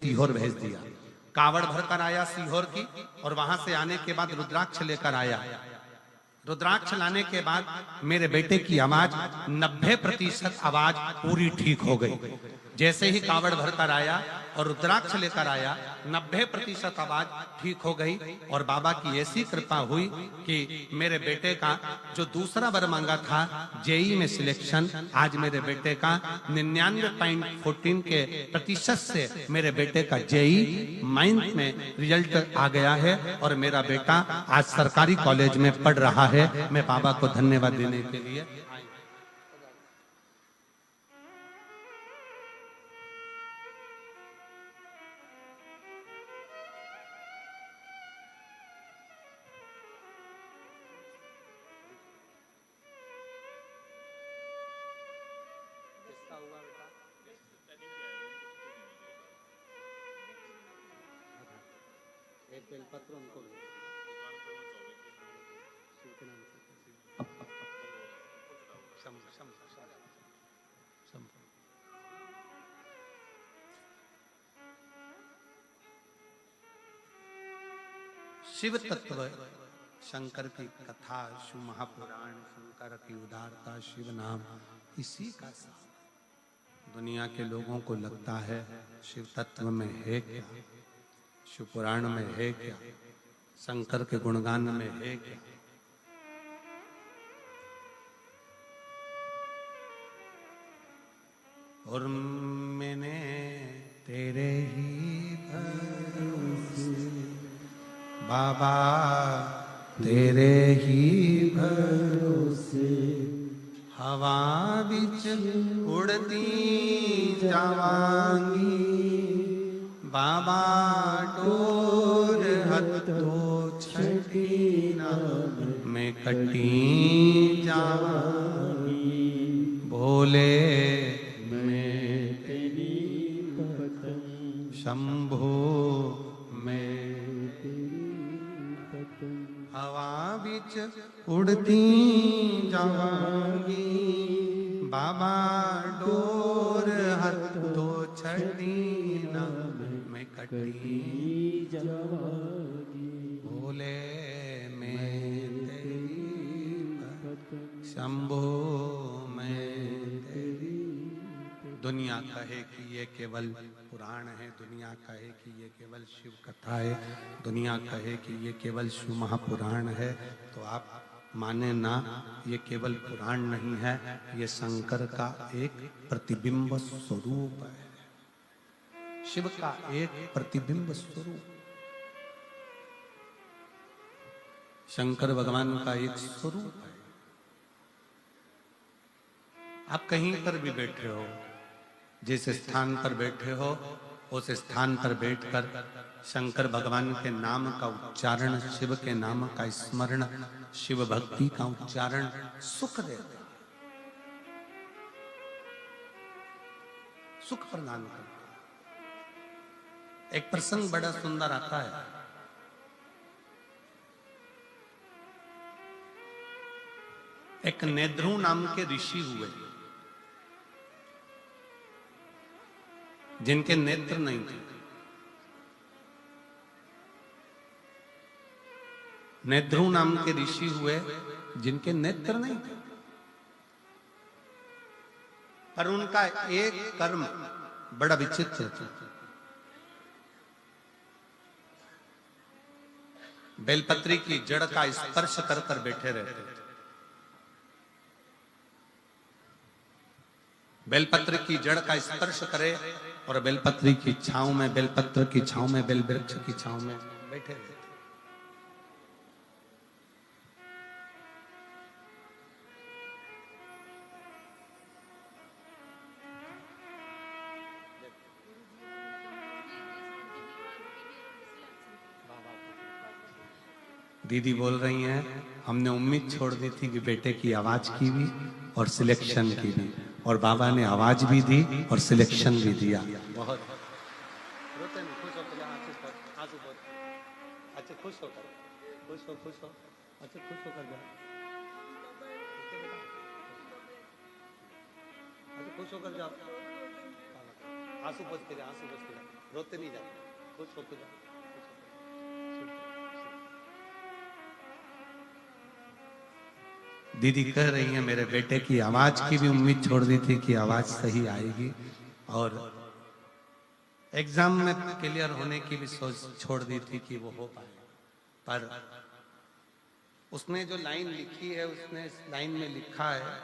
सीहोर भेज दिया। कावड़ भरकर आया सीहोर की, और वहां से आने के बाद रुद्राक्ष लेकर आया। रुद्राक्ष लाने के बाद मेरे बेटे की आवाज 90% आवाज पूरी ठीक हो गई। जैसे ही कावड़ भरकर आया और रुद्राक्ष लेकर आया, 90% आवाज ठीक हो गई। और बाबा की ऐसी कृपा हुई कि मेरे बेटे का जो दूसरा वर मांगा था जेई में सिलेक्शन, आज मेरे बेटे का 99.14 के प्रतिशत से मेरे बेटे का जेई माइंस में रिजल्ट आ गया है। और मेरा बेटा आज सरकारी कॉलेज में पढ़ रहा है। मैं बाबा को धन्यवाद देने के लिए एक बेलपत्र उनको शिव तत्व शंकर की कथा, शिव महापुराण, शंकर की उदारता, शिव नाम, इसी का सार। दुनिया के लोगों को लगता है शिव तत्व में है क्या, शिव पुराण में है क्या, शंकर के गुणगान में है क्या। और मैंने तेरे ही भरोसे बाबा, तेरे ही भरोसे हवा बिच उड़ती जावांगी। बाबा डोर हथो छठी ना मैं कटी जावांगी। बोले मैं तेरी पतंग, शंभो मैं हवा बिच उड़ती जावांगी। बाबा डोर हथो छड़ी ना मैं कटी जावांगी। बोले मैं तेरी शंभो मैं तेरी। दुनिया कहे कि ये केवल पुराण है, दुनिया कहे कि ये केवल शिव कथा है, दुनिया कहे कि ये केवल शिव महापुराण है, तो आप माने ना, ये केवल पुराण नहीं है, ये शंकर का एक प्रतिबिंब स्वरूप है, शिव का एक प्रतिबिंब स्वरूप। शंकर भगवान का एक स्वरूप है। आप कहीं पर भी बैठे हो, जिस स्थान पर बैठे हो उस स्थान पर बैठकर शंकर भगवान के नाम का उच्चारण, शिव के नाम का स्मरण, शिव भक्ति का उच्चारण सुख देता है, सुख प्रदान करता है। एक प्रसंग बड़ा सुंदर आता है। एक नेद्रु नाम के ऋषि हुए जिनके नेत्र नहीं थे। नेद्रु नाम के ऋषि हुए जिनके नेत्र नहीं थे, पर उनका एक कर्म बड़ा विचित्र था। बेलपत्री की जड़ का स्पर्श कर कर बैठे रहते थे। बेलपत्र की जड़ का स्पर्श करे और बेलपत्री की छांव में, बेलपत्र की छांव में, बेल वृक्ष की छांव में बैठे रहते। दीदी बोल रही हैं, हमने उम्मीद छोड़ दी थी कि बेटे की आवाज की भी और सिलेक्शन की भी, और बाबा ने आवाज भी दी और सिलेक्शन भी दिया। बहुत रोते नहीं, खुश हो, आंसू बहुत अच्छा, खुश होकर, खुश हो, खुश हो, अच्छा खुश होकर जाओ, अच्छा खुश होकर जाओ, आंसू पोंछ के, आंसू पोंछ के। रोते नहीं जाते, खुश होते जाओ। दीदी कह रही है मेरे बेटे की आवाज की भी उम्मीद छोड़ दी थी कि आवाज सही आएगी, और एग्जाम में क्लियर होने की भी सोच छोड़ दी थी कि वो हो पाए। पर उसने जो लाइन लिखी है, उसने इस लाइन में लिखा है,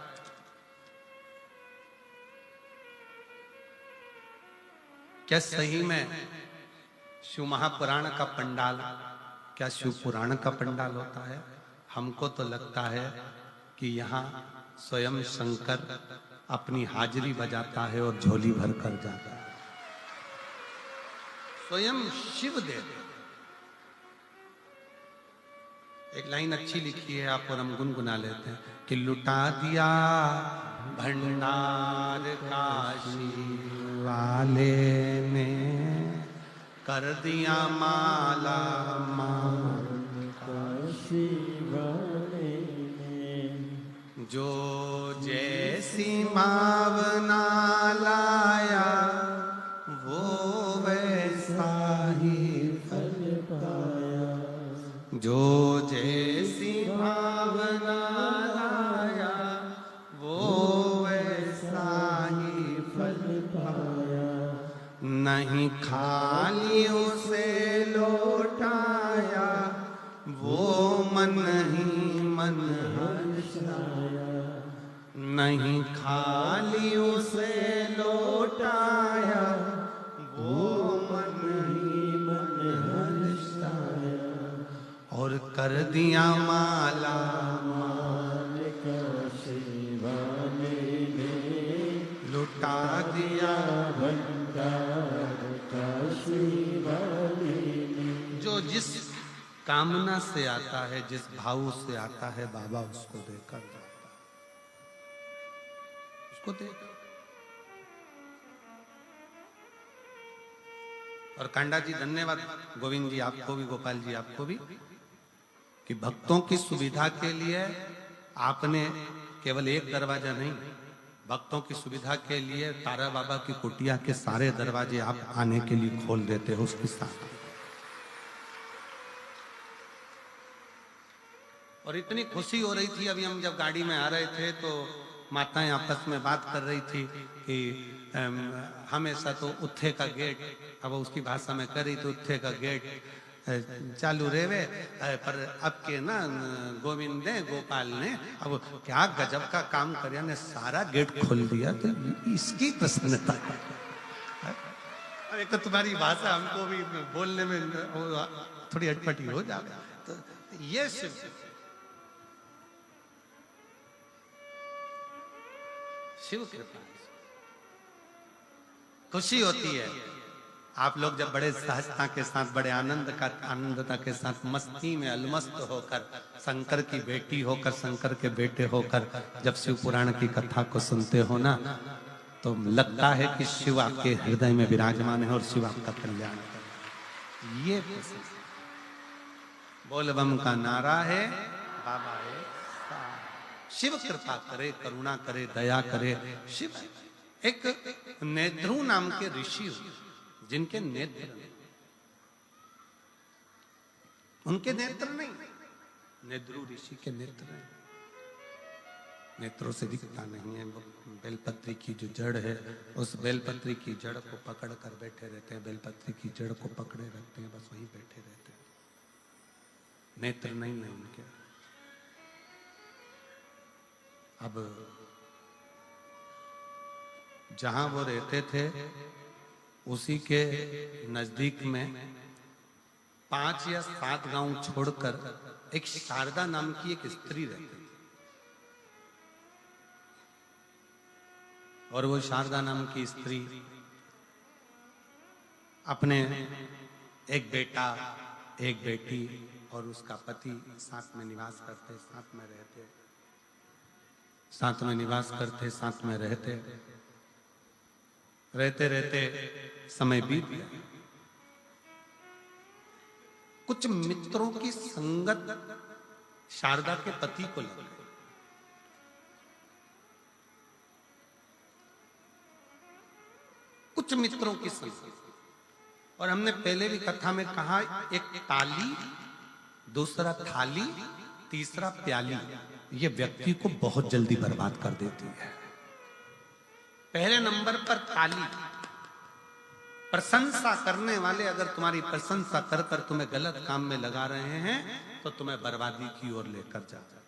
क्या सही में शिव महापुराण का पंडाल क्या शिव पुराण का पंडाल होता है? हमको तो लगता है कि यहाँ स्वयं शंकर अपनी हाजिरी बजाता है और झोली भर कर जाता है। स्वयं शिव देव। एक लाइन अच्छी लिखी है, आप और हम गुनगुना लेते हैं कि लुटा दिया भंडार काशी वाले ने, कर दिया माला माल काशी वाले ने, जो जैसी मावना लाया वो वैसा ही फल पाया, जो जैसी भावना लाया वो वैसा ही फल पाया, नहीं खाली उसे लौटाया वो मन ही मन हर्षाया, नहीं खाली उसे लौटाया वो मन ही मन हर्षाया, और कर दिया माला माल काशी वाले ने, लुटा दिया भंडार काशी वाले ने। जो जिस कामना से आता है, जिस भाव से आता है, बाबा उसको देकर जाता है, उसको देकर। और कांडा जी धन्यवाद, गोविंद जी आपको भी, गोपाल जी आपको भी, कि भक्तों की सुविधा के लिए आपने केवल एक दरवाजा नहीं, भक्तों की सुविधा के लिए तारा बाबा की कुटिया के सारे दरवाजे आप आने के लिए खोल देते हो उसके साथ। और इतनी खुशी हो रही थी, अभी हम जब गाड़ी में आ रहे थे तो माताएं आपस में बात कर रही थी कि हमेशा तो उत्थे का गेट, अब उसकी भाषा में कह रही थी उत्थे का गेट चालू रेवे, पर अब के ना गोविंद ने, गोपाल ने अब क्या गजब का काम कर ने, सारा गेट खोल दिया। तो इसकी प्रसन्नता, एक तो तुम्हारी भाषा हमको भी बोलने में थोड़ी अटपटी हो जाए, तो ये शिव कृपा, खुशी होती है। आप लोग जब बड़े सहजता के साथ, बड़े आनंदता के साथ, मस्ती में अलमस्त होकर, शंकर की बेटी होकर, शंकर के बेटे होकर जब शिव पुराण की कथा को सुनते हो ना, तो लगता है कि शिव आपके हृदय में विराजमान है और शिव आपका कल्याण कर। ये बोल बम का नारा है, बाबा है, शिव कृपा करे, करुणा करे, दया करे। शिव एक नेद्रु नाम के ऋषि जिनके नेत्र, उनके नेत्र नहीं, नेद्रु ऋषि के नेत्र नहीं, नेत्रों से दिखता नहीं है। बेलपत्री की जो जड़ है, उस बेलपत्री की जड़ को पकड़ कर बैठे रहते हैं, बेलपत्री की जड़ को पकड़े रहते हैं, बस वहीं बैठे रहते हैं, नेत्र नहीं है उनके। अब जहां वो रहते थे उसी के नजदीक में 5 या 7 गांव छोड़कर एक शारदा नाम की एक स्त्री रहती थी, और वो शारदा नाम की स्त्री अपने एक बेटा, एक बेटी और उसका पति साथ में निवास करते, साथ में रहते, साथ में निवास करते, साथ में रहते, रहते रहते समय बीत गया। कुछ मित्रों की संगत शारदा के पति को लग गई। कुछ मित्रों की संगत, और हमने पहले भी कथा में कहा, एक ताली, दूसरा थाली, तीसरा प्याली, ये व्यक्ति को बहुत जल्दी बर्बाद कर देती है। पहले नंबर पर ताली, प्रशंसा करने वाले अगर तुम्हारी प्रशंसा कर कर तुम्हें गलत काम में लगा रहे हैं तो तुम्हें बर्बादी की ओर लेकर जाते हैं।